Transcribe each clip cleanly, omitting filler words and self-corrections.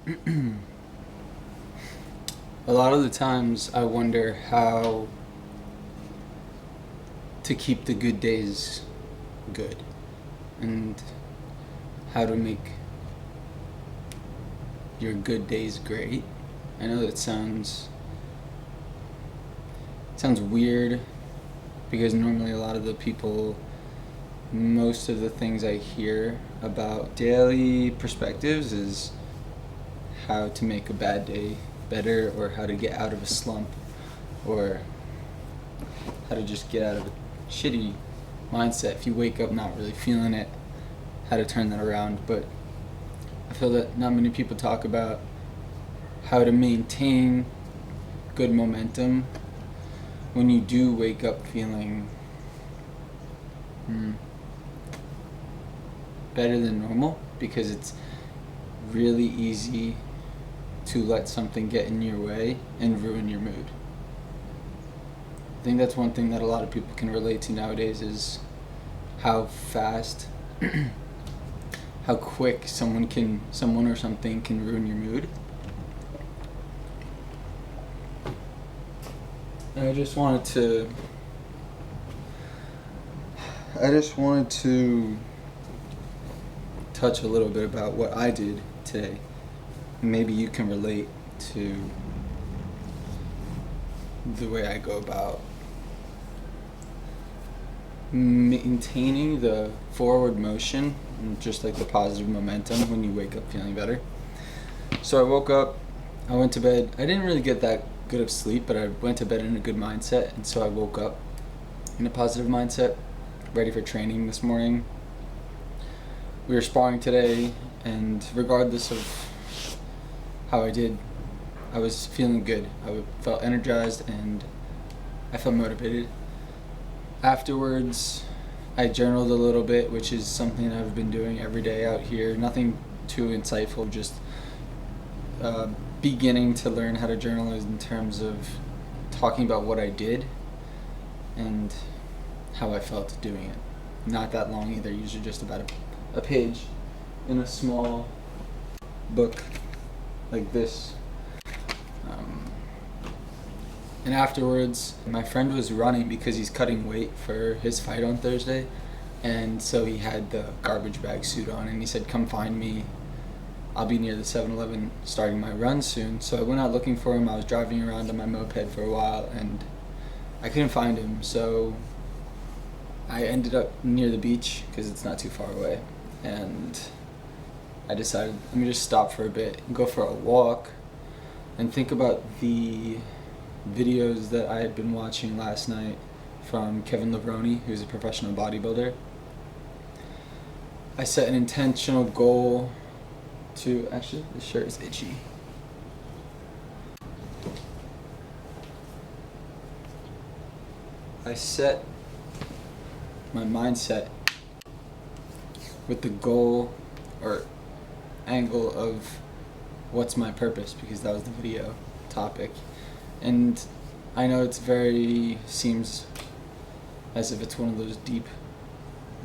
A lot of the times I wonder how to keep the good days good and how to make your good days great. I know that sounds weird because normally a lot of the people, most of the things I hear about daily perspectives is how to make a bad day better, or how to get out of a slump, or how to just get out of a shitty mindset if you wake up not really feeling it, how to turn that around. But I feel that not many people talk about how to maintain good momentum when you do wake up feeling better than normal, because it's really easy to let something get in your way and ruin your mood. I think that's one thing that a lot of people can relate to nowadays, is how fast, how quick someone or something can ruin your mood. And I just wanted to touch a little bit about what I did today. Maybe you can relate to the way I go about maintaining the forward motion and just like the positive momentum when you wake up feeling better. So I woke up, I went to bed. I didn't really get that good of sleep, but I went to bed in a good mindset, and so I woke up in a positive mindset, ready for training this morning. We were sparring today, and regardless of how I did, I was feeling good. I felt energized and I felt motivated. Afterwards, I journaled a little bit, which is something I've been doing every day out here. Nothing too insightful, just beginning to learn how to journal in terms of talking about what I did and how I felt doing it. Not that long either, usually just about a page in a small book like this. And afterwards, my friend was running because he's cutting weight for his fight on Thursday, and so he had the garbage bag suit on, and he said, "Come find me. I'll be near the 7-Eleven starting my run soon." So I went out looking for him. I was driving around on my moped for a while, and I couldn't find him, so I ended up near the beach because it's not too far away, and I decided, let me just stop for a bit and go for a walk and think about the videos that I had been watching last night from Kevin Levrone, who's a professional bodybuilder. I set an intentional goal to, actually, this shirt is itchy. I set my mindset with the goal or angle of what's my purpose, because that was the video topic. And I know seems as if it's one of those deep,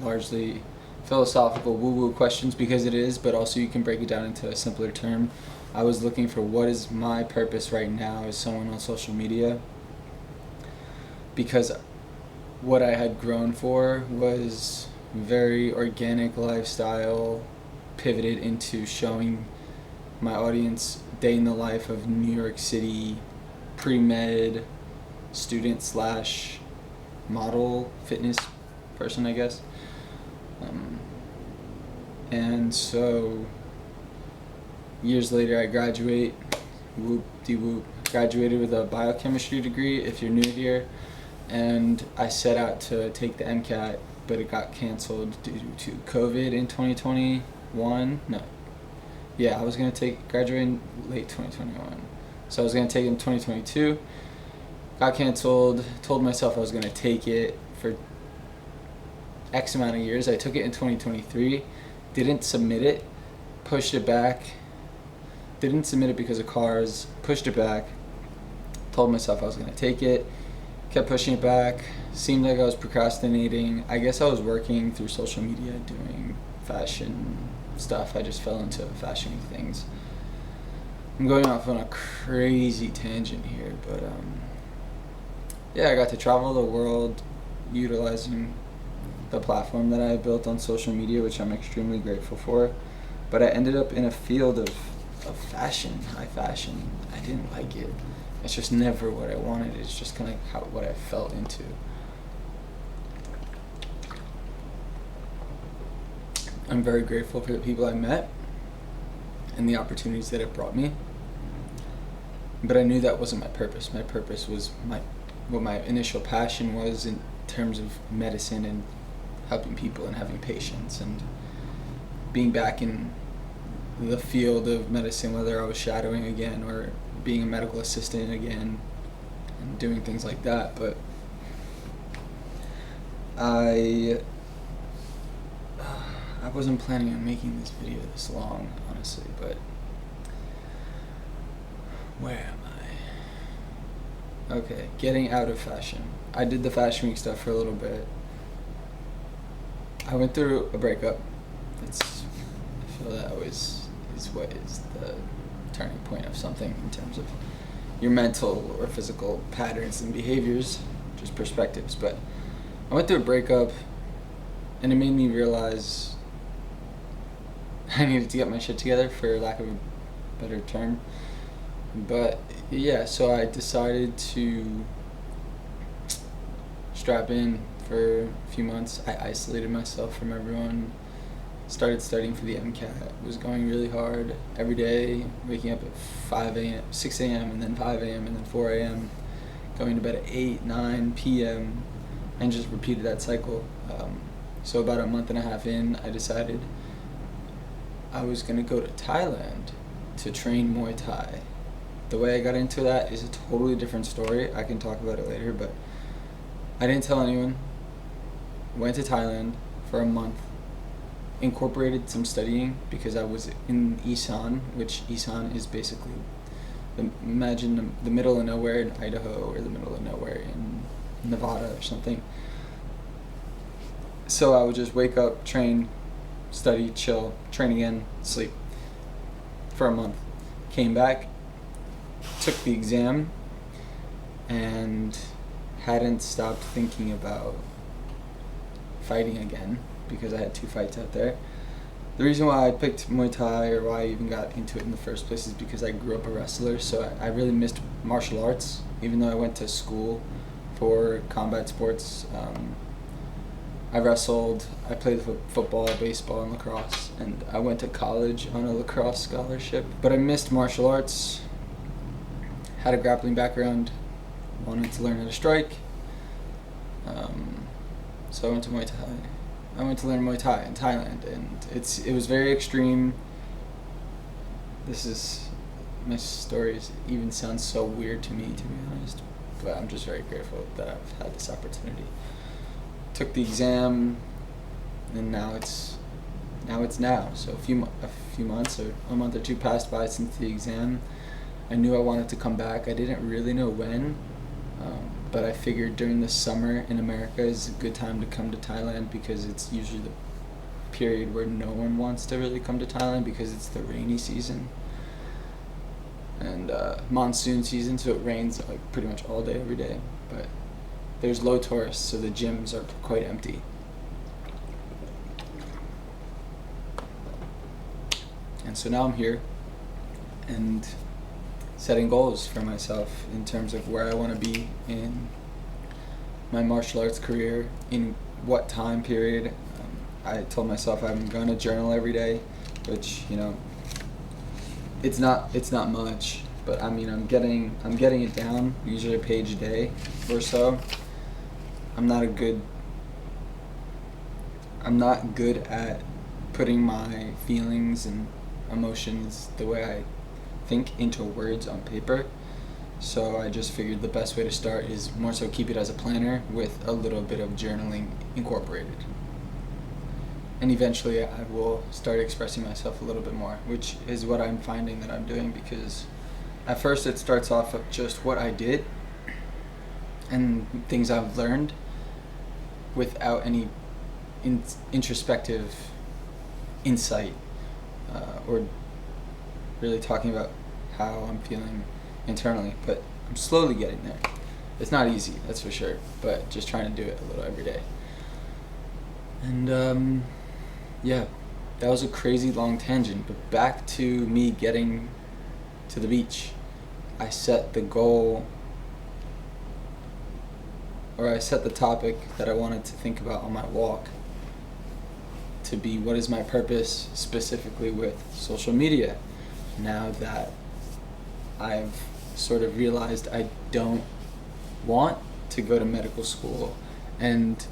largely philosophical woo-woo questions, because it is, but also you can break it down into a simpler term. I was looking for what is my purpose right now as someone on social media, because what I had grown for was very organic lifestyle, pivoted into showing my audience day in the life of New York City pre-med student slash model fitness person, I guess. And so years later I graduate, whoop-de-whoop, graduated with a biochemistry degree if you're new here, and I set out to take the MCAT, but it got canceled due to COVID in 2021. I was going to graduate in late 2021. So I was going to take it in 2022. Got canceled. Told myself I was going to take it for X amount of years. I took it in 2023. Didn't submit it. Pushed it back. Didn't submit it because of cars. Pushed it back. Told myself I was going to take it. Kept pushing it back. Seemed like I was procrastinating. I guess I was working through social media doing fashion stuff. I just fell into fashion things. I'm going off on a crazy tangent here, but yeah, I got to travel the world utilizing the platform that I built on social media, which I'm extremely grateful for. But I ended up in a field of fashion, high fashion. I didn't like it. It's just never what I wanted. It's just kind of what I felt into. I'm very grateful for the people I met and the opportunities that it brought me. But I knew that wasn't my purpose. My purpose was what my initial passion was in terms of medicine and helping people and having patients and being back in the field of medicine, whether I was shadowing again or being a medical assistant again and doing things like that. But I wasn't planning on making this video this long, honestly, but where am I? Okay, getting out of fashion. I did the Fashion Week stuff for a little bit. I went through a breakup. I feel that always is what is the turning point of something in terms of your mental or physical patterns and behaviors, just perspectives. But I went through a breakup, and it made me realize I needed to get my shit together, for lack of a better term. But yeah, so I decided to strap in for a few months. I isolated myself from everyone, started studying for the MCAT, was going really hard every day, waking up at 6 a.m. and then 5 a.m. and then 4 a.m., going to bed at 8, 9 p.m., and just repeated that cycle. So about a month and a half in, I decided I was going to go to Thailand to train Muay Thai. The way I got into that is a totally different story. I can talk about it later, but I didn't tell anyone. Went to Thailand for a month, incorporated some studying because I was in Isan, which Isan is basically, imagine the middle of nowhere in Idaho or the middle of nowhere in Nevada or something. So I would just wake up, train, study, chill, train again, sleep for a month. Came back, took the exam, and hadn't stopped thinking about fighting again because I had 2 fights out there. The reason why I picked Muay Thai, or why I even got into it in the first place, is because I grew up a wrestler, so I really missed martial arts. Even though I went to school for combat sports, I wrestled, I played football, baseball, and lacrosse, and I went to college on a lacrosse scholarship. But I missed martial arts, had a grappling background, wanted to learn how to strike, so I went to Muay Thai. I went to learn Muay Thai in Thailand, and it was very extreme. My stories even sound so weird to me, to be honest, but I'm just very grateful that I've had this opportunity. Took the exam, and now it's now. So a few months or a month or two passed by since the exam. I knew I wanted to come back. I didn't really know when, but I figured during the summer in America is a good time to come to Thailand because it's usually the period where no one wants to really come to Thailand because it's the rainy season and monsoon season, so it rains like pretty much all day every day. But there's low tourists, so the gyms are quite empty. And so now I'm here and setting goals for myself in terms of where I want to be in my martial arts career, in what time period. I told myself I'm going to journal every day, which, it's not much, but I mean I'm getting it down, usually a page a day or so. I'm not good at putting my feelings and emotions the way I think into words on paper, so I just figured the best way to start is more so keep it as a planner with a little bit of journaling incorporated, and eventually I will start expressing myself a little bit more, which is what I'm finding that I'm doing, because at first it starts off with just what I did and things I've learned without any introspective insight or really talking about how I'm feeling internally, but I'm slowly getting there. It's not easy, that's for sure, but just trying to do it a little every day. And yeah, that was a crazy long tangent, but back to me getting to the beach. I set the goal, or I set the topic that I wanted to think about on my walk to be, what is my purpose specifically with social media? Now that I've sort of realized I don't want to go to medical school, and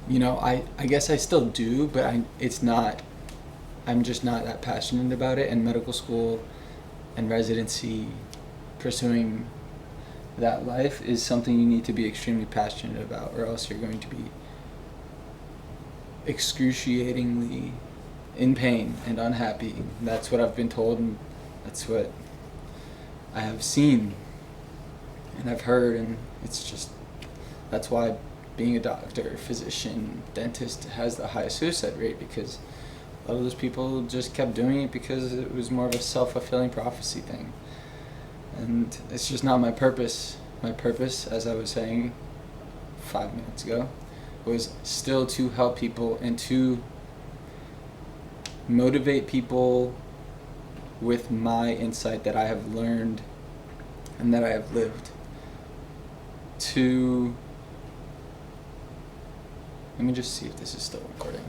I guess I still do, but I'm just not that passionate about it. And medical school and residency, pursuing that life, is something you need to be extremely passionate about, or else you're going to be excruciatingly in pain and unhappy. That's what I've been told, and that's what I have seen and I've heard, and that's why being a doctor, physician, dentist has the highest suicide rate, because a lot of those people just kept doing it because it was more of a self-fulfilling prophecy thing. And it's just not my purpose. My purpose, as I was saying 5 minutes ago, was still to help people and to motivate people with my insight that I have learned and that I have lived. Let me just see if this is still recording.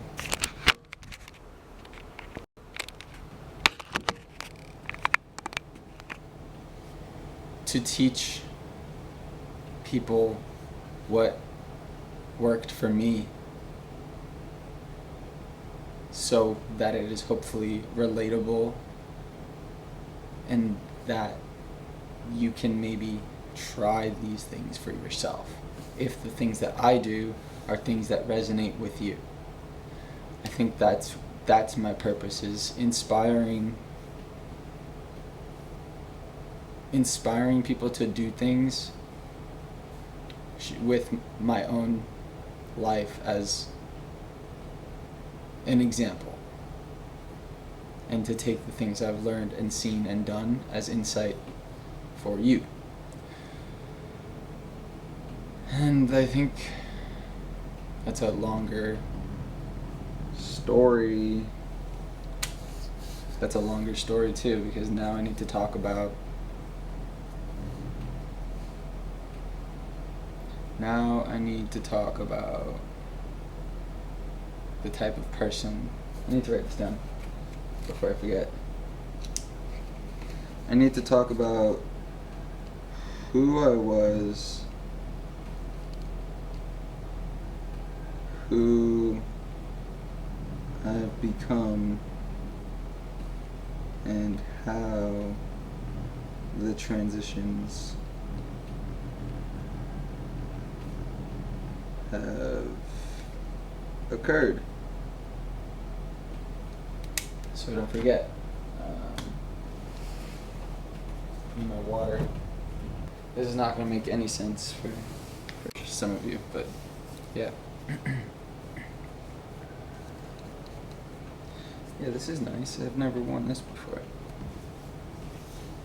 To teach people what worked for me, so that it is hopefully relatable and that you can maybe try these things for yourself, if the things that I do are things that resonate with you. I think that's my purpose, is inspiring people to do things with my own life as an example, and to take the things I've learned and seen and done as insight for you. And I think that's a longer story. That's a longer story too, because now I need to talk about the type of person. I need to write this down before I forget. I need to talk about who I was, who I've become, and how the transitions have occurred. So don't forget, my water. This is not going to make any sense for some of you, but yeah. Yeah, this is nice. I've never worn this before.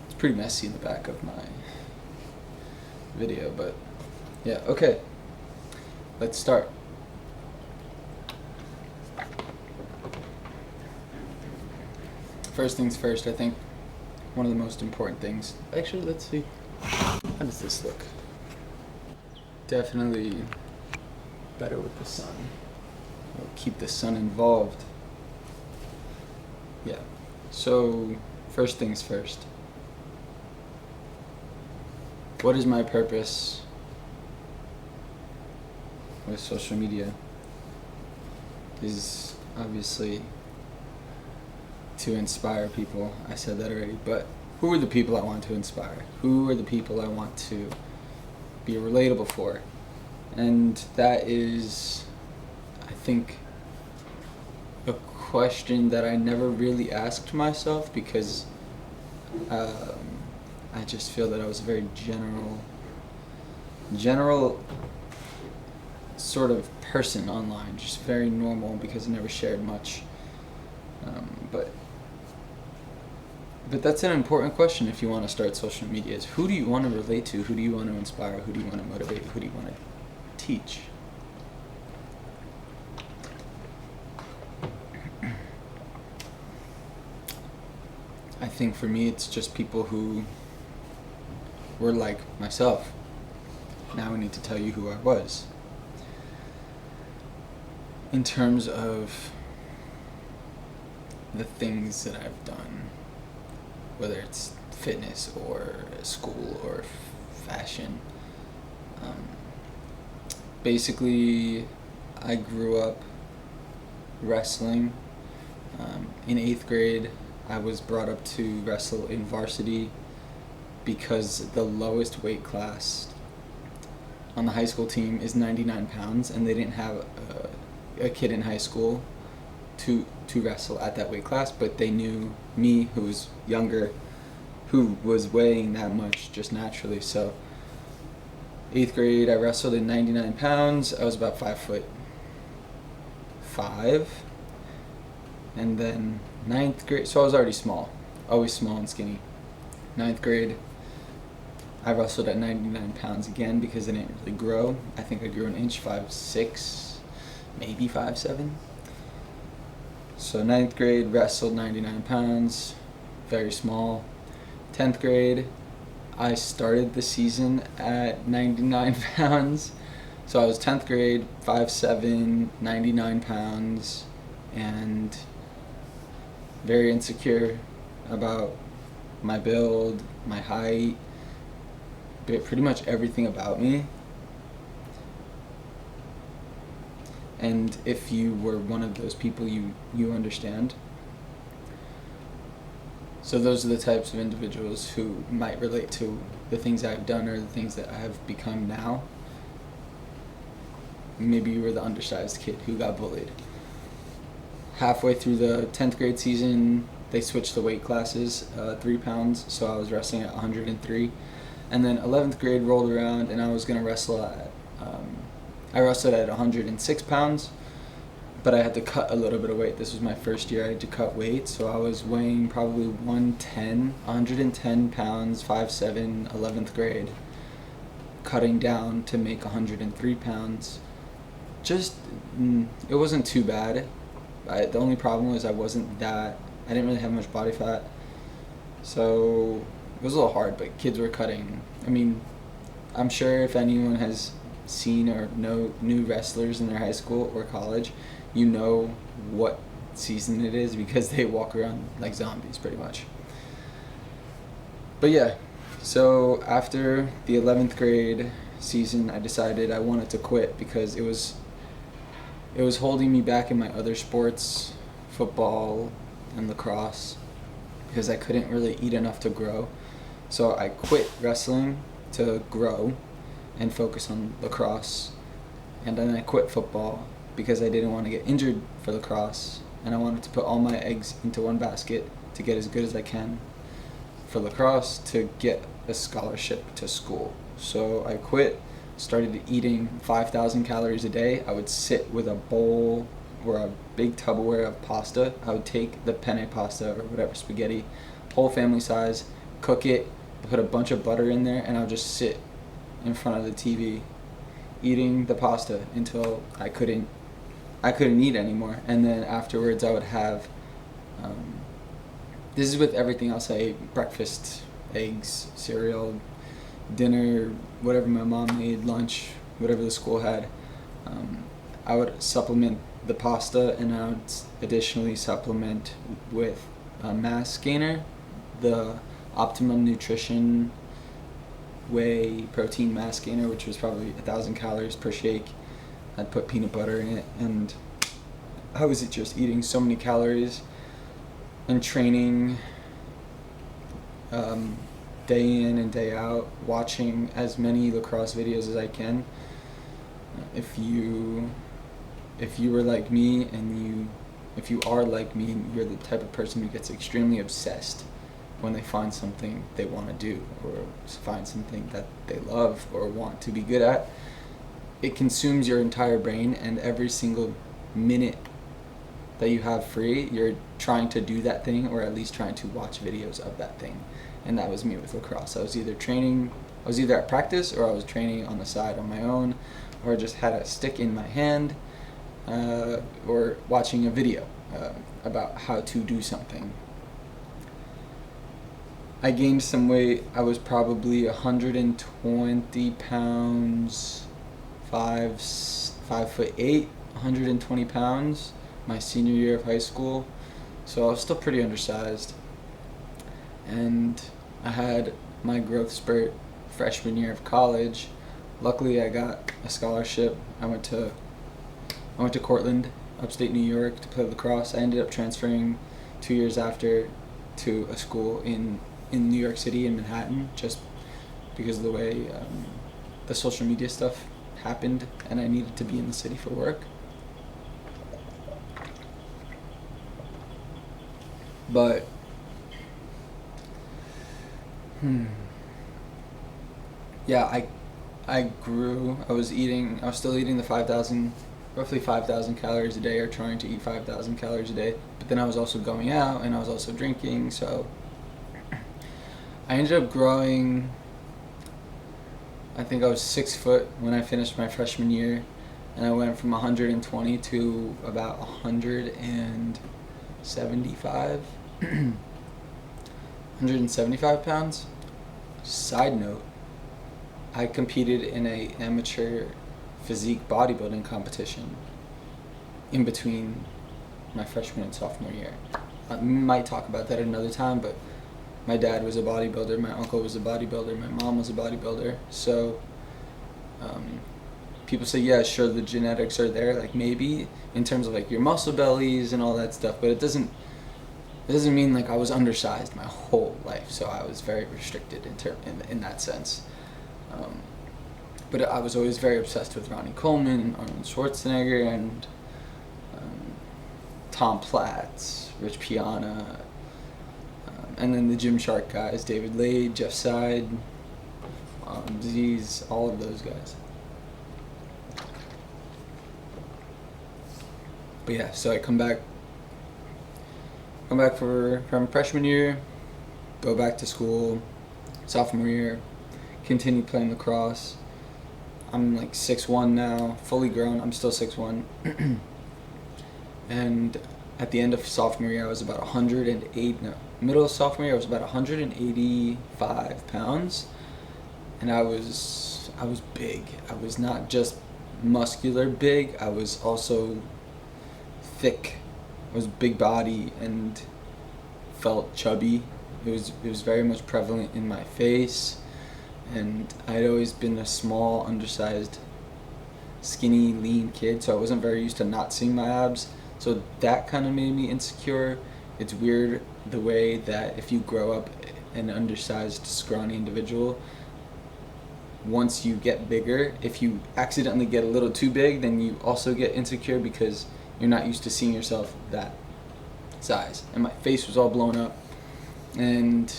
It's pretty messy in the back of my video, but yeah, okay. Let's start. First things first, I think one of the most important things. Actually, let's see. How does this look? Definitely better with the sun. It'll keep the sun involved. Yeah. So, first things first. What is my purpose with social media? Is obviously to inspire people. I said that already, but who are the people I want to inspire? Who are the people I want to be relatable for? And that is, I think, a question that I never really asked myself, because I just feel that I was a very general sort of person online, just very normal, because I never shared much. But But that's an important question if you want to start social media, is who do you want to relate to? Who do you want to inspire? Who do you want to motivate? Who do you want to teach? I think for me it's just people who were like myself. Now I need to tell you who I was. In terms of the things that I've done, whether it's fitness or school or fashion. Basically, I grew up wrestling. In 8th grade, I was brought up to wrestle in varsity because the lowest weight class on the high school team is 99 pounds, and they didn't have a kid in high school to wrestle at that weight class, but they knew me, who was younger, who was weighing that much just naturally. So 8th grade, I wrestled in 99 pounds. I was about 5'5", and then 9th grade, so I was already small, always small and skinny. 9th grade, I wrestled at 99 pounds again because I didn't really grow. I think I grew an inch, 5'6", maybe 5'7". So 9th grade, wrestled 99 pounds, very small. 10th grade, I started the season at 99 pounds. So I was 10th grade, 5'7", 99 pounds, and very insecure about my build, my height, pretty much everything about me. And if you were one of those people, you understand. So those are the types of individuals who might relate to the things I've done or the things that I have become now. Maybe you were the undersized kid who got bullied. Halfway through the 10th grade season, they switched the weight classes, 3 pounds, so I was wrestling at 103. And then 11th grade rolled around, and I was going to wrestle at, I wrestled at 106 pounds, but I had to cut a little bit of weight. This was my first year I had to cut weight, so I was weighing probably 110 pounds, 5'7", 11th grade, cutting down to make 103 pounds. It wasn't too bad. The only problem was I didn't really have much body fat, so it was a little hard, but kids were cutting. I mean, I'm sure if anyone has seen or know new wrestlers in their high school or college, you know what season it is because they walk around like zombies pretty much. But yeah, so after the 11th grade season, I decided I wanted to quit because it was holding me back in my other sports, football and lacrosse, because I couldn't really eat enough to grow. So I quit wrestling to grow and focus on lacrosse, and then I quit football because I didn't want to get injured for lacrosse, and I wanted to put all my eggs into one basket to get as good as I can for lacrosse to get a scholarship to school. So I quit, started eating 5,000 calories a day. I would sit with a bowl or a big Tupperware of pasta. I would take the penne pasta or whatever, spaghetti, whole family size, cook it, put a bunch of butter in there, and I would just sit in front of the TV eating the pasta until I couldn't eat anymore. And then afterwards I would have, this is with everything else I ate: breakfast, eggs, cereal, dinner, whatever my mom made, lunch, whatever the school had. I would supplement the pasta, and I would additionally supplement with a mass gainer, the Optimum Nutrition whey protein mass gainer, which was probably 1,000 calories per shake. I'd put peanut butter in it, and I was just eating so many calories and training day in and day out, watching as many lacrosse videos as I can. If you were like me, and if you are like me, and you're the type of person who gets extremely obsessed when they find something they want to do or find something that they love or want to be good at, it consumes your entire brain, and every single minute that you have free, you're trying to do that thing, or at least trying to watch videos of that thing. And that was me with lacrosse. I was either at practice, or I was training on the side on my own, or just had a stick in my hand, or watching a video about how to do something. I gained some weight. I was probably 120 pounds, 5'8", 120 pounds my senior year of high school. So I was still pretty undersized. And I had my growth spurt freshman year of college. Luckily, I got a scholarship. I went to Cortland, upstate New York, to play lacrosse. I ended up transferring 2 years after to a school in New York City, in Manhattan, just because of the way the social media stuff happened, and I needed to be in the city for work. But yeah, I grew. I was still eating the roughly 5,000 calories a day, or trying to eat 5,000 calories a day. But then I was also going out, and I was also drinking, so I ended up growing. I think I was 6 foot when I finished my freshman year, and I went from 120 to about 175 175 pounds. Side note, I competed in a amateur physique bodybuilding competition in between my freshman and sophomore year. I might talk about that another time, but my dad was a bodybuilder, my uncle was a bodybuilder, my mom was a bodybuilder. So people say, yeah, sure, the genetics are there, like maybe in terms of like your muscle bellies and all that stuff, but it doesn't mean like I was undersized my whole life. So I was very restricted in that sense. But I was always very obsessed with Ronnie Coleman and Arnold Schwarzenegger and Tom Platz, Rich Piana, and then the Gymshark guys, David Lade, Jeff Side, Disease, all of those guys. But yeah, so I come back from freshman year, go back to school, sophomore year, continue playing lacrosse. I'm like 6'1" now, fully grown. I'm still 6'1". And at the end of sophomore year, I was about middle of sophomore year, I was about 185 pounds. And I was big. I was not just muscular big, I was also thick. I was big body and felt chubby. It was very much prevalent in my face, and I had always been a small, undersized, skinny, lean kid, so I wasn't very used to not seeing my abs. So that kind of made me insecure. It's weird the way that if you grow up an undersized, scrawny individual, once you get bigger, if you accidentally get a little too big, then you also get insecure because you're not used to seeing yourself that size. And my face was all blown up. And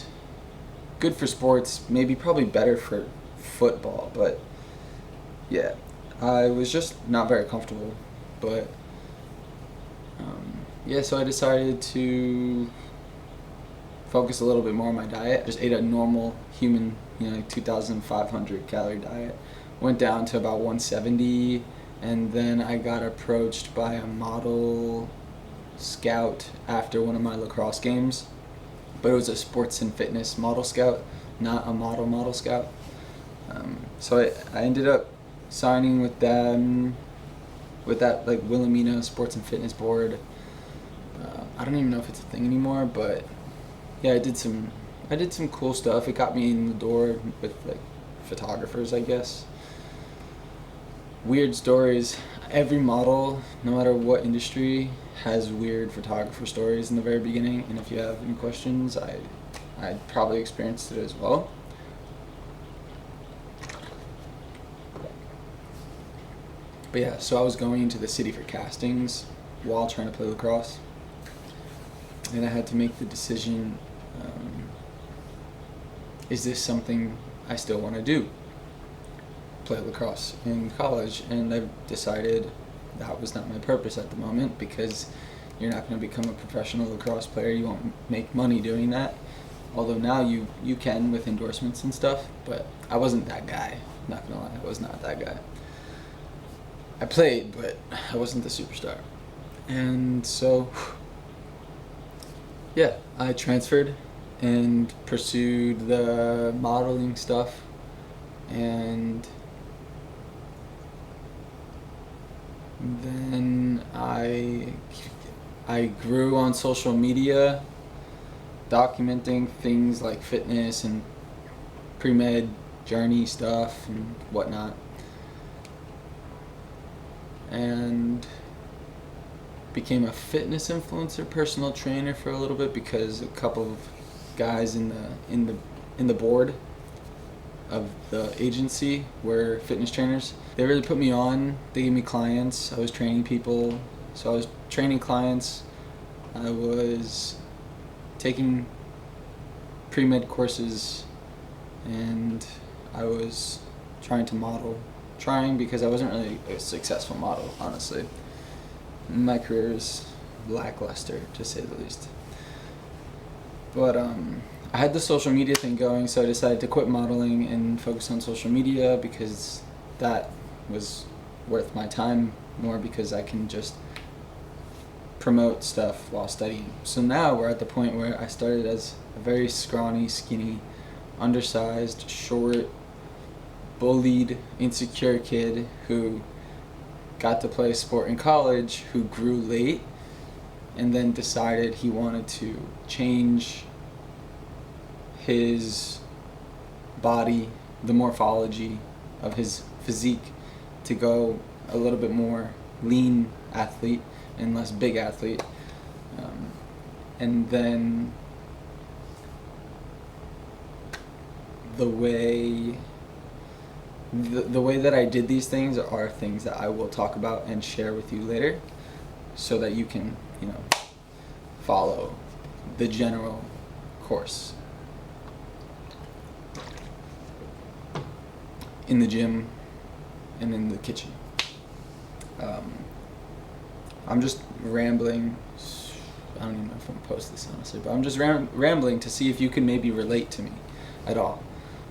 good for sports, probably better for football, but yeah, I was just not very comfortable. But yeah, so I decided to focus a little bit more on my diet. Just ate a normal human, like 2,500 calorie diet. Went down to about 170, and then I got approached by a model scout after one of my lacrosse games. But it was a sports and fitness model scout, not a model scout. So I ended up signing with them, with that like Wilhelmina Sports and Fitness Board. I don't even know if it's a thing anymore, but yeah, I did some cool stuff. It got me in the door with like photographers, I guess. Weird stories. Every model, no matter what industry, has weird photographer stories in the very beginning, and if you have any questions, I probably experienced it as well. But yeah, so I was going into the city for castings while trying to play lacrosse, and I had to make the decision, is this something I still want to do? Play lacrosse in college, and I decided that was not my purpose at the moment, because You're not going to become a professional lacrosse player. You won't make money doing that. Although now you can with endorsements and stuff, but I wasn't that guy. Not gonna lie, I was not that guy. I played, but I wasn't the superstar. And so, yeah, I transferred and pursued the modeling stuff, and then I grew on social media, documenting things like fitness and pre-med journey stuff and whatnot, and became a fitness influencer, personal trainer for a little bit, because a couple of guys in the board of the agency were fitness trainers. They really put me on. They gave me clients. I was training people. So I was training clients. I was taking pre-med courses, and I was trying to model. Trying because I wasn't really a successful model, honestly. My career is lackluster, to say the least. But I had the social media thing going, so I decided to quit modeling and focus on social media, because that was worth my time more, because I can just promote stuff while studying. So now we're at the point where I started as a very scrawny, skinny, undersized, short, bullied, insecure kid who got to play sport in college, who grew late, and then decided he wanted to change his body, the morphology of his physique, to go a little bit more lean athlete and less big athlete. And then the way that I did these things are things that I will talk about and share with you later, so that you can, follow the general course. In the gym and in the kitchen. I'm just rambling. I don't even know if I'm gonna post this, honestly, but I'm just rambling to see if you can maybe relate to me at all,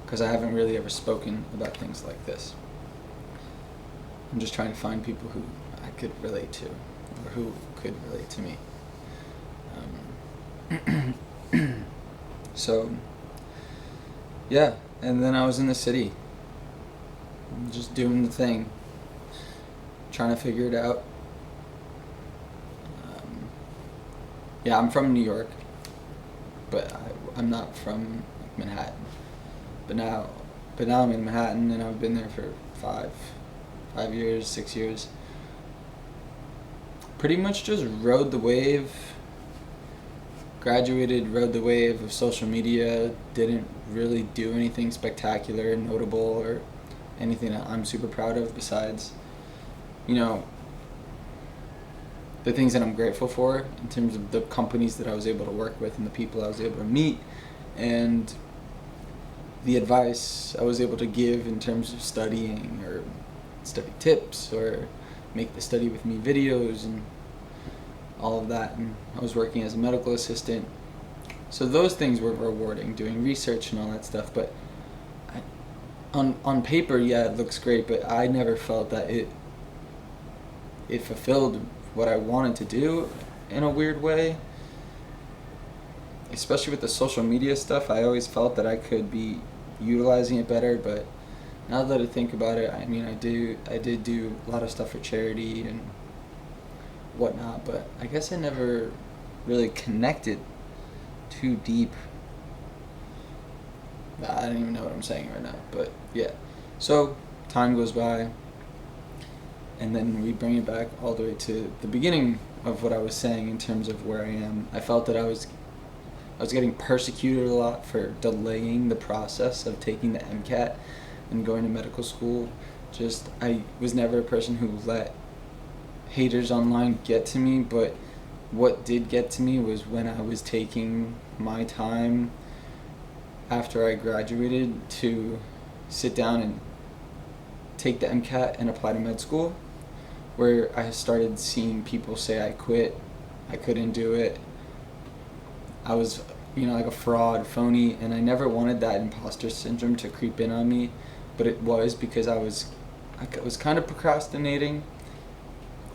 because I haven't really ever spoken about things like this. I'm just trying to find people who I could relate to, or who could relate to me. So, yeah, and then I was in the city, just doing the thing, trying to figure it out. Yeah, I'm from New York, but I'm not from Manhattan. But now I'm in Manhattan, and I've been there for 5 years, 6 years. Pretty much just rode the wave. Graduated, rode the wave of social media. Didn't really do anything spectacular, notable, or anything that I'm super proud of, besides, the things that I'm grateful for in terms of the companies that I was able to work with and the people I was able to meet, and the advice I was able to give in terms of studying, or study tips, or make the study with me videos and all of that. And I was working as a medical assistant, so those things were rewarding, doing research and all that stuff. But on paper, yeah, it looks great, but I never felt that it fulfilled what I wanted to do in a weird way. Especially with the social media stuff, I always felt that I could be utilizing it better, but now that I think about it, I did do a lot of stuff for charity and whatnot, but I guess I never really connected too deep. I don't even know what I'm saying right now, but yeah. So time goes by, and then we bring it back all the way to the beginning of what I was saying in terms of where I am. I felt that I was getting persecuted a lot for delaying the process of taking the MCAT and going to medical school. I was never a person who let haters online get to me, but what did get to me was when I was taking my time after I graduated to sit down and take the MCAT and apply to med school, where I started seeing people say I quit I couldn't do it. I was, like a fraud, phony, and I never wanted that imposter syndrome to creep in on me, but it was because I was kind of procrastinating.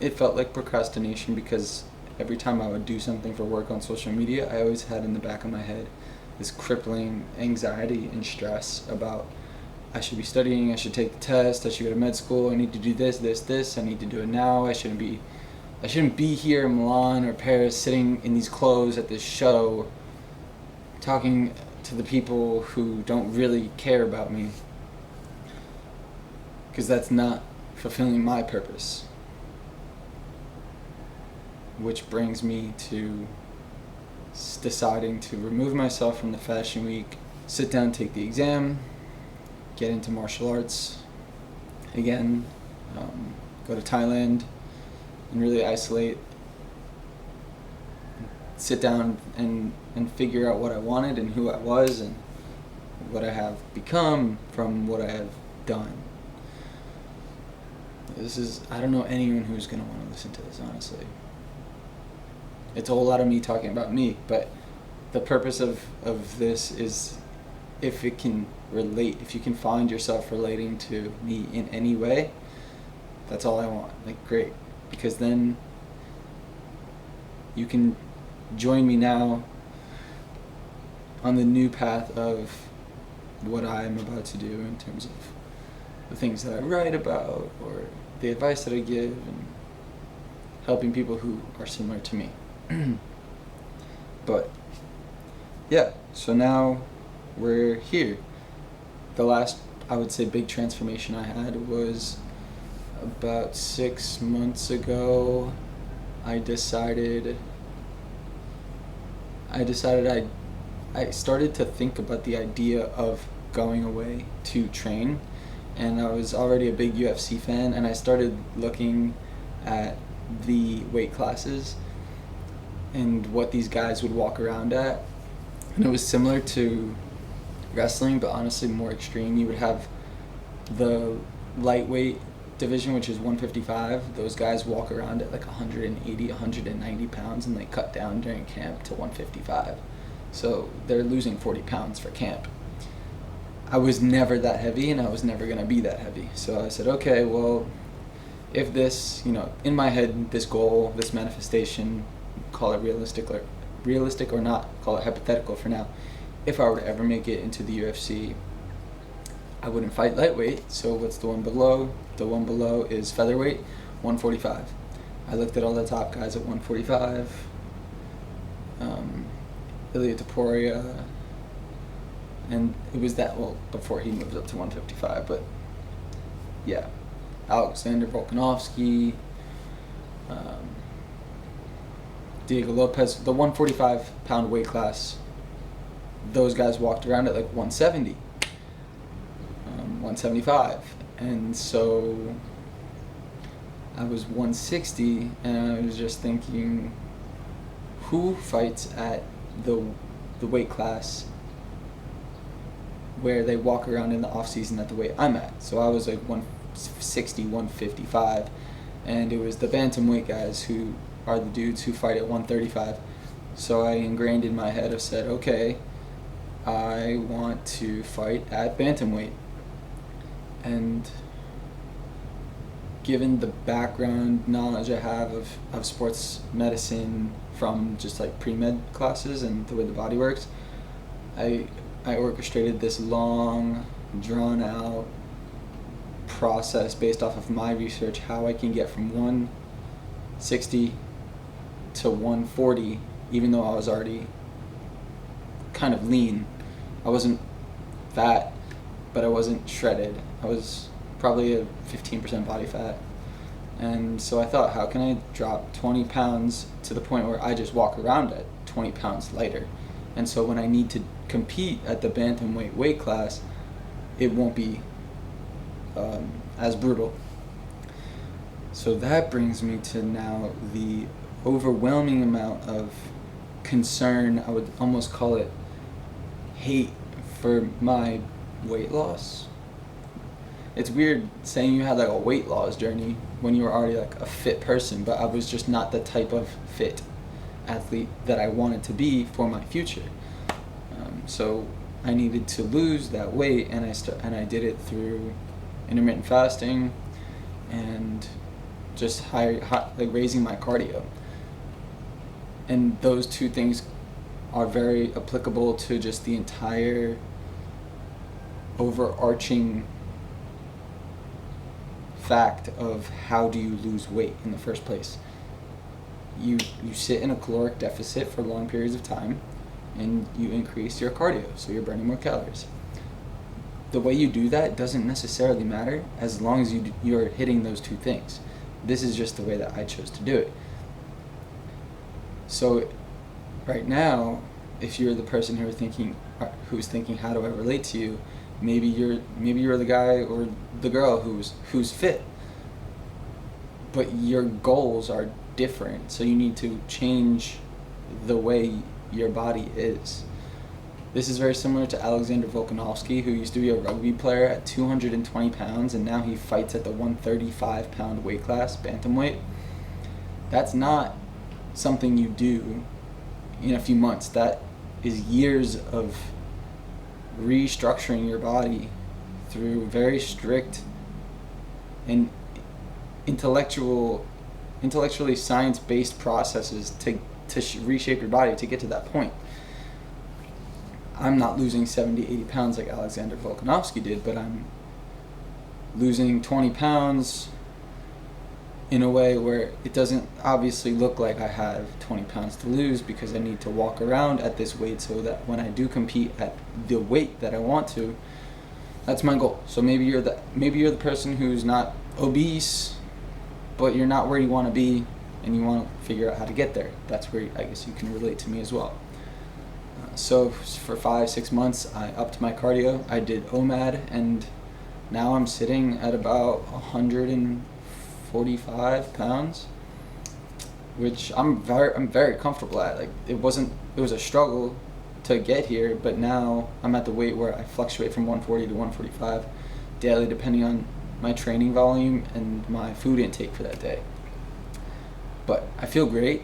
It felt like procrastination because every time I would do something for work on social media, I always had in the back of my head this crippling anxiety and stress about I should be studying, I should take the test, I should go to med school, I need to do this, I need to do it now, I shouldn't be here in Milan or Paris sitting in these clothes at this show talking to the people who don't really care about me, because that's not fulfilling my purpose. Which brings me to deciding to remove myself from the fashion week, sit down, take the exam, get into martial arts again, go to Thailand and really isolate, sit down and figure out what I wanted and who I was and what I have become from what I have done. I don't know anyone who's going to want to listen to this, honestly. It's a whole lot of me talking about me, but the purpose of this is if it can relate, if you can find yourself relating to me in any way, that's all I want. Like, great. Because then you can join me now on the new path of what I'm about to do in terms of the things that I write about or the advice that I give and helping people who are similar to me. But yeah, so now we're here. The last, I would say, big transformation I had was about 6 months ago. I decided I started to think about the idea of going away to train, and I was already a big UFC fan, and I started looking at the weight classes and what these guys would walk around at, and it was similar to wrestling, but honestly more extreme. You would have the lightweight division, which is 155. Those guys walk around at like 180, 190 pounds, and they cut down during camp to 155. So they're losing 40 pounds for camp. I was never that heavy, and I was never going to be that heavy. So I said, okay, well, if this, in my head, this goal, this manifestation, call it realistic or not, call it hypothetical for now, if I were to ever make it into the UFC, I wouldn't fight lightweight. So what's the one below? The one below is featherweight, 145. I looked at all the top guys at 145. Ilya Topuria, and it was that, well, before he moved up to 155, but yeah, Alexander Volkanovski, Diego Lopez, the 145-pound weight class, those guys walked around at like 170, 175, and so I was 160, and I was just thinking, who fights at the weight class where they walk around in the off season at the weight I'm at? So I was like 160, 155, and it was the bantamweight guys who are the dudes who fight at 135. So I ingrained in my head, I've said, okay, I want to fight at bantamweight. And given the background knowledge I have of sports medicine from just like pre-med classes and the way the body works, I orchestrated this long, drawn-out process based off of my research, how I can get from 160 to 140, even though I was already kind of lean. I wasn't fat, but I wasn't shredded. I was probably a 15% body fat. And so I thought, how can I drop 20 pounds to the point where I just walk around at 20 pounds lighter? And so when I need to compete at the bantamweight weight class, it won't be as brutal. So that brings me to now the overwhelming amount of concern, I would almost call it hate, for my weight loss. It's weird saying you had like a weight loss journey when you were already like a fit person, but I was just not the type of fit athlete that I wanted to be for my future. So I needed to lose that weight, and I did it through intermittent fasting and just raising my cardio. And those two things are very applicable to just the entire overarching fact of how do you lose weight in the first place. You sit in a caloric deficit for long periods of time, and you increase your cardio, so you're burning more calories. The way you do that doesn't necessarily matter as long as you're hitting those two things. This is just the way that I chose to do it. So right now, if you're the person who's thinking how do I relate to you, maybe you're the guy or the girl who's fit, but your goals are different, so you need to change the way your body is. This is very similar to Alexander Volkanovski, who used to be a rugby player at 220 pounds, and now he fights at the 135-pound weight class, bantamweight. That's not something you do in a few months. That is years of restructuring your body through very strict and intellectually science-based processes to reshape your body to get to that point. I'm not losing 70, 80 pounds like Alexander Volkanovski did, but I'm losing 20 pounds in a way where it doesn't obviously look like I have 20 pounds to lose, because I need to walk around at this weight so that when I do compete at the weight that I want to, that's my goal. So maybe you're the person who's not obese, but you're not where you want to be, and you want to figure out how to get there. That's where I guess you can relate to me as well. So for 5-6 months, I upped my cardio. I did OMAD, and now I'm sitting at about 145 pounds, which I'm very comfortable at. Like it was a struggle to get here, but now I'm at the weight where I fluctuate from 140 to 145 daily, depending on my training volume and my food intake for that day. But I feel great.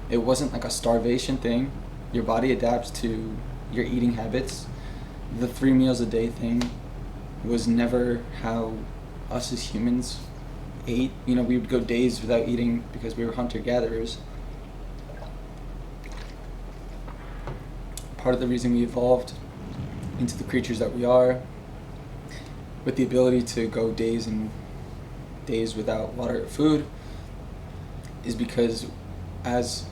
It wasn't like a starvation thing. Your body adapts to your eating habits. The 3 meals a day thing was never how us as humans ate. We would go days without eating because we were hunter-gatherers. Part of the reason we evolved into the creatures that we are, with the ability to go days and days without water or food, is because as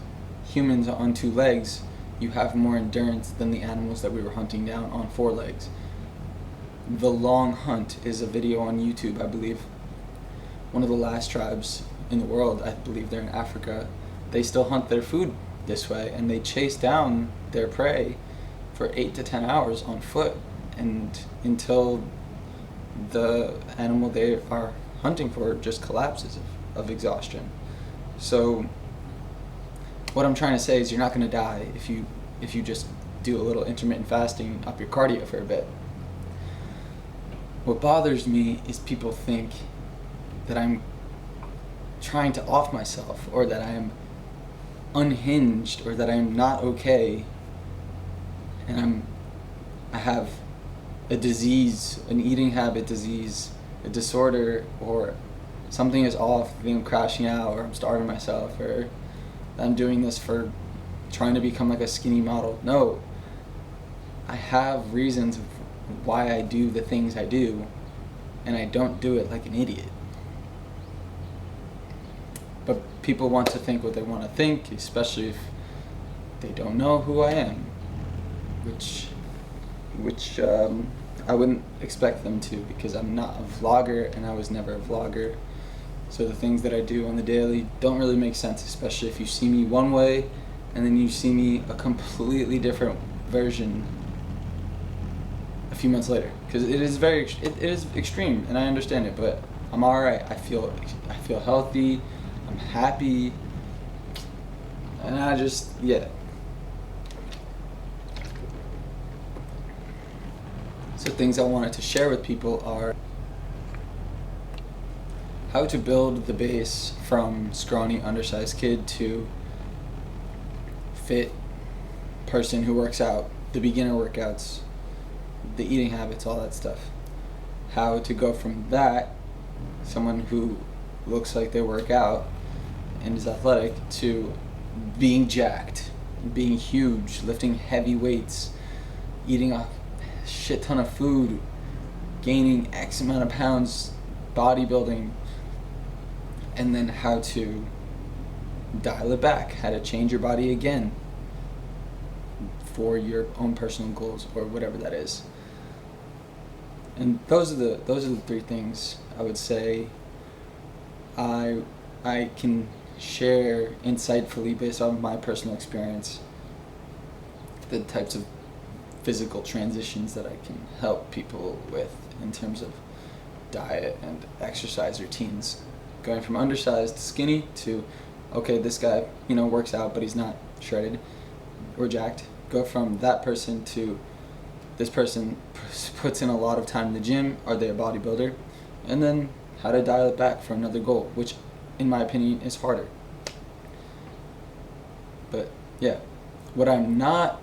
humans on 2 legs, you have more endurance than the animals that we were hunting down on 4 legs. The Long Hunt is a video on YouTube, I believe. One of the last tribes in the world, I believe they're in Africa, they still hunt their food this way, and they chase down their prey for 8 to 10 hours on foot, and until the animal they are hunting for just collapses of exhaustion. So what I'm trying to say is you're not going to die if you just do a little intermittent fasting and up your cardio for a bit. What bothers me is people think that I'm trying to off myself, or that I am unhinged, or that I am not okay, and I have a disease, an eating habit disease, a disorder, or something is off, I think I'm crashing out, or I'm starving myself, or I'm doing this for trying to become like a skinny model. No, I have reasons of why I do the things I do, and I don't do it like an idiot. But people want to think what they want to think, especially if they don't know who I am, which I wouldn't expect them to, because I'm not a vlogger and I was never a vlogger. So the things that I do on the daily don't really make sense, especially if you see me one way and then you see me a completely different version a few months later, because it is extreme, and I understand it, but I'm all right. I feel healthy, I'm happy, and So things I wanted to share with people are how to build the base from scrawny, undersized kid to fit person who works out, the beginner workouts, the eating habits, all that stuff. How to go from that, someone who looks like they work out and is athletic, to being jacked, being huge, lifting heavy weights, eating a shit ton of food, gaining X amount of pounds, bodybuilding, and then how to dial it back, how to change your body again for your own personal goals or whatever that is. And those are the three things I would say I can share insightfully based on my personal experience, the types of physical transitions that I can help people with in terms of diet and exercise routines, going from undersized to skinny to, okay, this guy, works out but he's not shredded or jacked. Go from that person to this person puts in a lot of time in the gym, are they a bodybuilder? And then how to dial it back for another goal, which in my opinion is harder. But yeah, what I'm not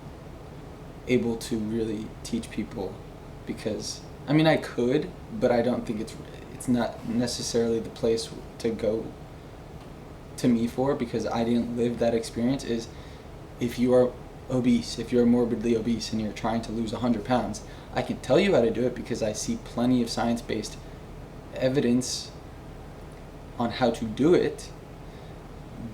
able to really teach people, because I could, but I don't think it's not necessarily the place to go to me for, because I didn't live that experience, is if you are obese, if you're morbidly obese and you're trying to lose 100 pounds, I can tell you how to do it because I see plenty of science-based evidence on how to do it,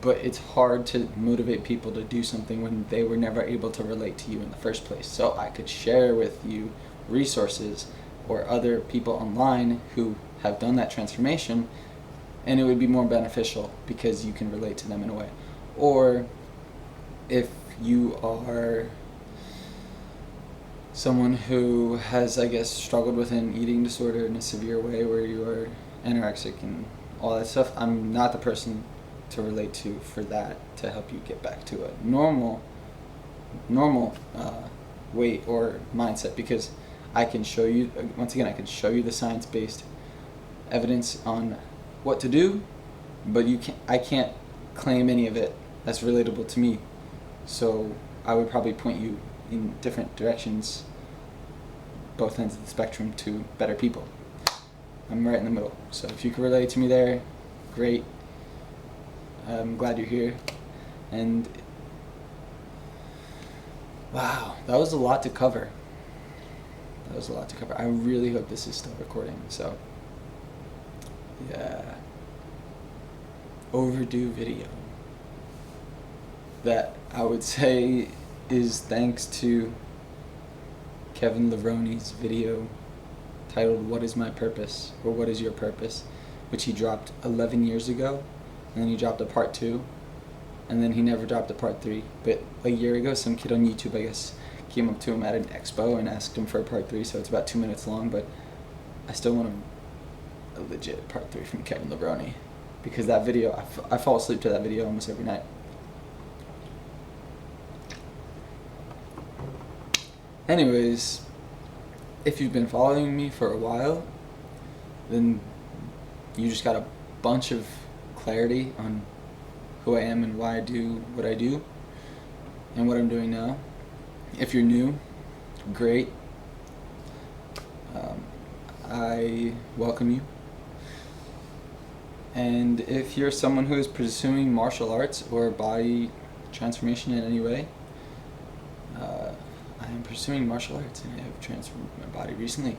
but it's hard to motivate people to do something when they were never able to relate to you in the first place. So I could share with you resources or other people online who have done that transformation, and it would be more beneficial because you can relate to them in a way. Or if you are someone who has, struggled with an eating disorder in a severe way where you are anorexic and all that stuff, I'm not the person to relate to for that, to help you get back to a normal weight or mindset, because I can show you, once again, I can show you the science-based evidence on what to do, but I can't claim any of it that's relatable to me. So I would probably point you in different directions, both ends of the spectrum, to better people. I'm right in the middle. So if you can relate to me there, great. I'm glad you're here. And wow, that was a lot to cover. I really hope this is still recording. So yeah, overdue video that I would say is thanks to Kevin Levroni's video titled "What is My Purpose?" or "What is Your Purpose?", which he dropped 11 years ago, and then he dropped a part 2, and then he never dropped a part 3. But a year ago, some kid on YouTube, came up to him at an expo and asked him for a part 3, so it's about 2 minutes long, but I still want a legit part 3 from Kevin Levroni, because that video, I fall asleep to that video almost every night. Anyways, if you've been following me for a while, then you just got a bunch of clarity on who I am and why I do what I do and what I'm doing now. If you're new, great. I welcome you. And if you're someone who is pursuing martial arts or body transformation in any way, I am pursuing martial arts and I have transformed my body recently.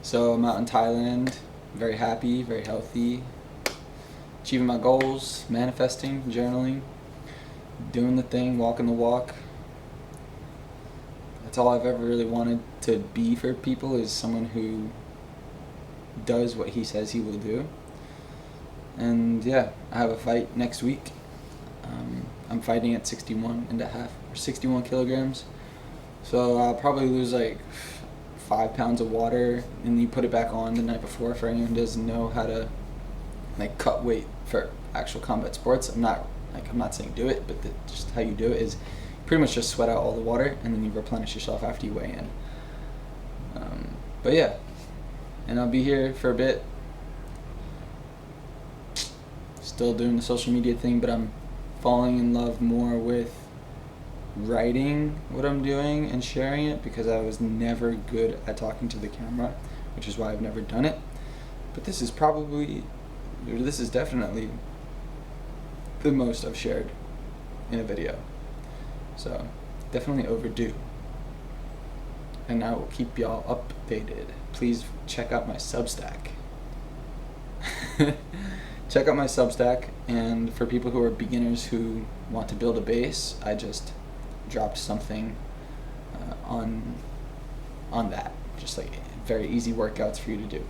So I'm out in Thailand, very happy, very healthy, achieving my goals, manifesting, journaling, doing the thing, walking the walk. That's all I've ever really wanted to be for people, is someone who does what he says he will do. And yeah, I have a fight next week. I'm fighting at 61.5 or 61 kilograms. So I'll probably lose 5 pounds of water, and you put it back on the night before. For anyone who doesn't know how to cut weight for actual combat sports, I'm not saying do it, but just how you do it is pretty much just sweat out all the water and then you replenish yourself after you weigh in. But yeah, and I'll be here for a bit, still doing the social media thing, but I'm falling in love more with writing what I'm doing and sharing it, because I was never good at talking to the camera, which is why I've never done it. But this is definitely the most I've shared in a video. So definitely overdue. And I will keep y'all updated. Please check out my Substack. Check out my Substack, and for people who are beginners who want to build a base, I just dropped something on that. Just like very easy workouts for you to do.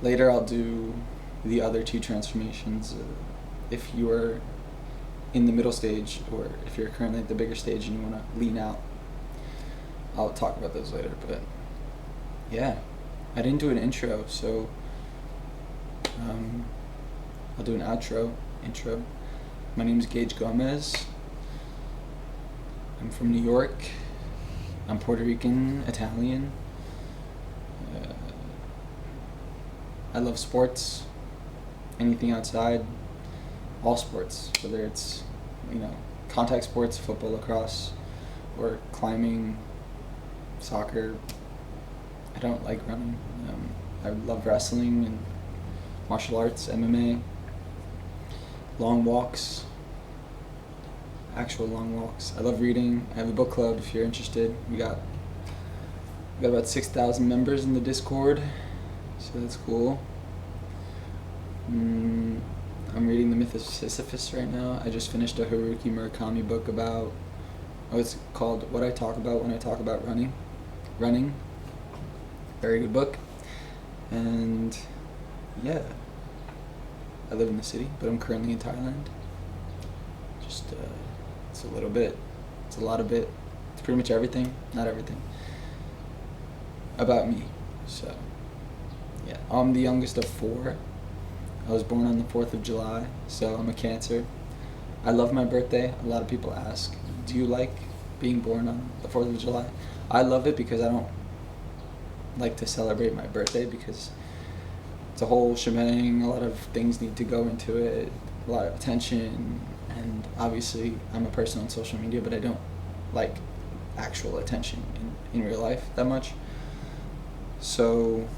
Later I'll do the other 2 transformations. If you are in the middle stage, or if you're currently at the bigger stage and you want to lean out, I'll talk about those later. But yeah, I didn't do an intro, so I'll do an intro. My name is Gage Gomez. I'm from New York. I'm Puerto Rican, Italian. I love sports, anything outside, all sports, whether it's, contact sports, football, lacrosse, or climbing, soccer. I don't like running. I love wrestling and martial arts, MMA, long walks, actual long walks. I love reading. I have a book club if you're interested. We got about 6,000 members in the Discord, so that's cool. I'm reading The Myth of Sisyphus right now. I just finished a Haruki Murakami book about, it's called What I Talk About When I Talk About Running. Very good book. And yeah, I live in the city, but I'm currently in Thailand. Just, it's a little bit, it's a lot of bit, it's pretty much everything, not everything, about me. So, yeah, I'm the youngest of 4. I was born on the 4th of July, so I'm a Cancer. I love my birthday. A lot of people ask, do you like being born on the 4th of July? I love it because I don't like to celebrate my birthday, because it's a whole shebang. A lot of things need to go into it, a lot of attention, and obviously I'm a person on social media, but I don't like actual attention in real life that much. So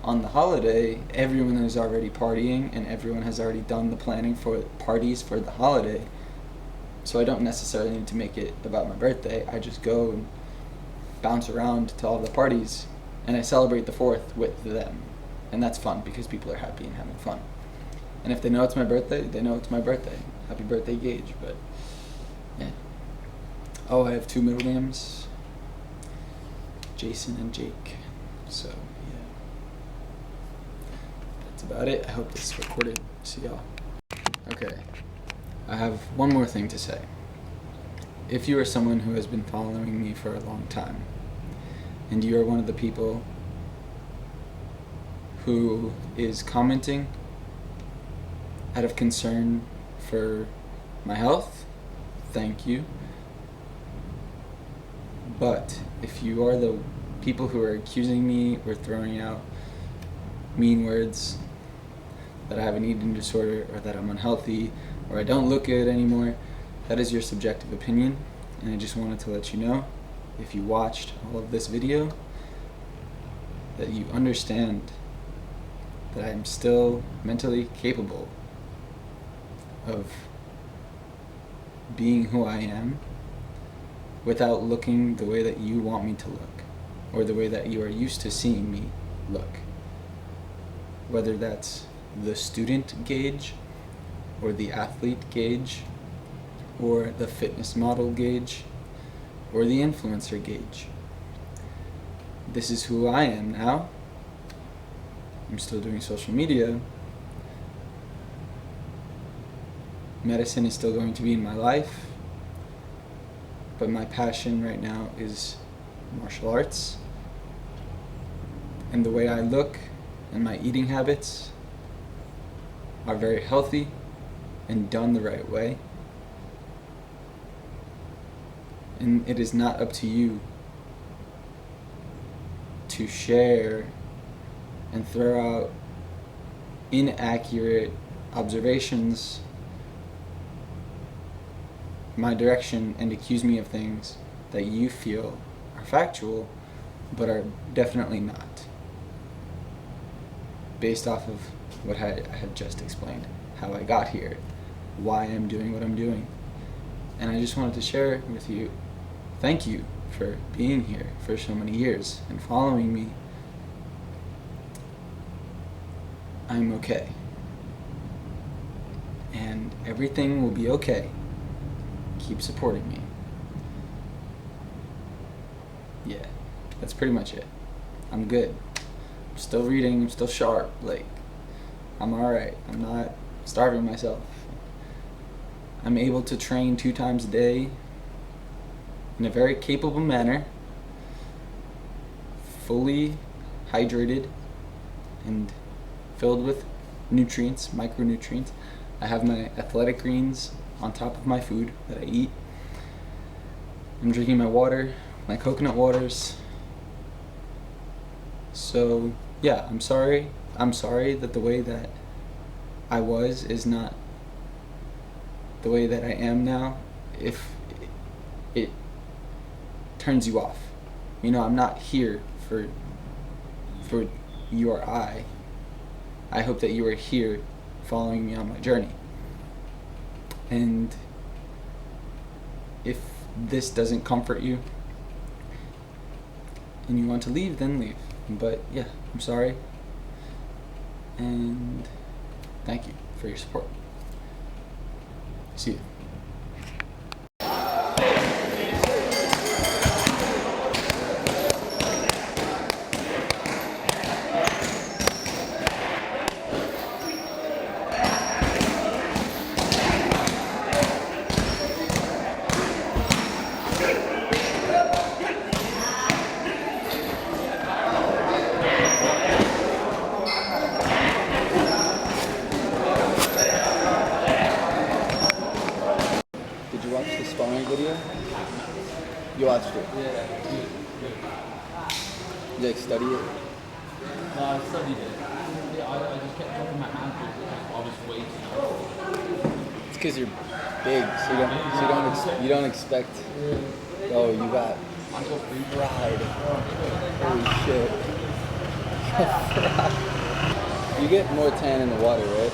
on the holiday, everyone is already partying and everyone has already done the planning for parties for the holiday. So I don't necessarily need to make it about my birthday. I just go and bounce around to all the parties, and I celebrate the 4th with them. And that's fun because people are happy and having fun. And if they know it's my birthday, they know it's my birthday. Happy birthday, Gage. But yeah. Oh, I have 2 middle names, Jason and Jake. So yeah, that's about it. I hope this is recorded. See y'all. Okay, I have one more thing to say. If you are someone who has been following me for a long time, and you are one of the people who is commenting out of concern for my health, thank you. But if you are the people who are accusing me or throwing out mean words that I have an eating disorder, or that I'm unhealthy, or I don't look good anymore, that is your subjective opinion. And I just wanted to let you know, if you watched all of this video, that you understand that I am still mentally capable of being who I am without looking the way that you want me to look, or the way that you are used to seeing me look. Whether that's the student Gage, or the athlete Gage, or the fitness model Gage, or the influencer Gage. This is who I am now. I'm still doing social media. Medicine is still going to be in my life. But my passion right now is martial arts. And the way I look and my eating habits are very healthy and done the right way. And it is not up to you to share and throw out inaccurate observations my direction and accuse me of things that you feel are factual, but are definitely not, based off of what I have just explained, how I got here, why I'm doing what I'm doing. And I just wanted to share with you, thank you for being here for so many years and following me. I'm okay. And everything will be okay. Keep supporting me. Yeah, that's pretty much it. I'm good. I'm still reading, I'm still sharp, like, I'm alright. I'm not starving myself. I'm able to train 2 times a day in a very capable manner, fully hydrated and filled with nutrients, micronutrients. I have my athletic greens on top of my food that I eat. I'm drinking my water, my coconut waters. So yeah, I'm sorry that the way that I was is not the way that I am now. If it turns you off, you know, I'm not here for you or I hope that you are here following me on my journey. And if this doesn't comfort you and you want to leave, then leave. But yeah, I'm sorry. And thank you for your support. See you. Did you watch the sparring video? You watched it? Yeah. Did you like study it? No, I studied it. Yeah, I just kept dropping my hand because I was waiting. It's because you're big, so you don't expect. Oh, you got I got free fried. Holy shit. You get more tan in the water, right?